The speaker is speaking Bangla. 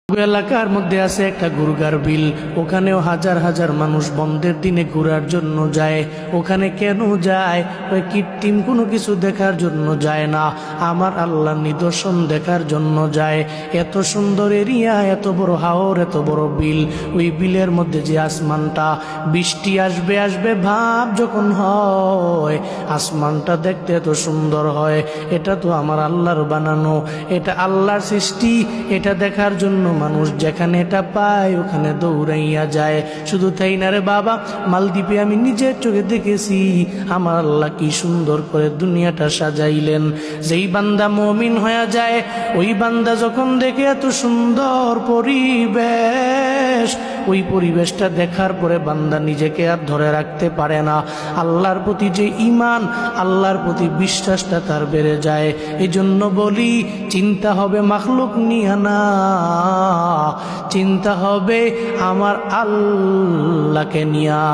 এলাকার মধ্যে আছে একটা গুরগার বিল, ওখানেও হাজার হাজার মানুষ বন্ধের দিনে ঘোরার জন্য যায়। ওখানে কেন যায়? ওই কৃত্রিম কোনো কিছু দেখার জন্য যায় না, আমার আল্লাহর নিদর্শন দেখার জন্য যায়। এত সুন্দর এরিয়া, এত বড় হাওর, এত বড় বিল, ওই বিলের মধ্যে যে আসমানটা, বৃষ্টি আসবে আসবে ভাব যখন হয়, আসমানটা দেখতে এত সুন্দর হয়। এটা তো আমার আল্লাহর বানানো, এটা আল্লাহর সৃষ্টি। এটা দেখার জন্য মানুষ যেখানে এটা পায় ওখানে দৌড়াইয়া যায়। শুধু তাই না রে বাবা, মালদ্বীপে আমি নিজের চোখে দেখেছি আমার আল্লাহ কি সুন্দর করে দুনিয়াটা সাজাইলেন। যেই বান্দা মুমিন হয়ে যায়, ওই বান্দা যখন দেখে এত সুন্দর পরিবেশ, ওই পরিবেশটা দেখার পরে বান্দা নিজেকে আর ধরে রাখতে পারে না। আল্লাহর প্রতি যে ঈমান, আল্লাহর প্রতি বিশ্বাসটা তার বেড়ে যায়। এই জন্য বলি, চিন্তা হবে মাখলুক নিয়া না, চিন্তা হবে আমার আল্লাহকে নিয়া।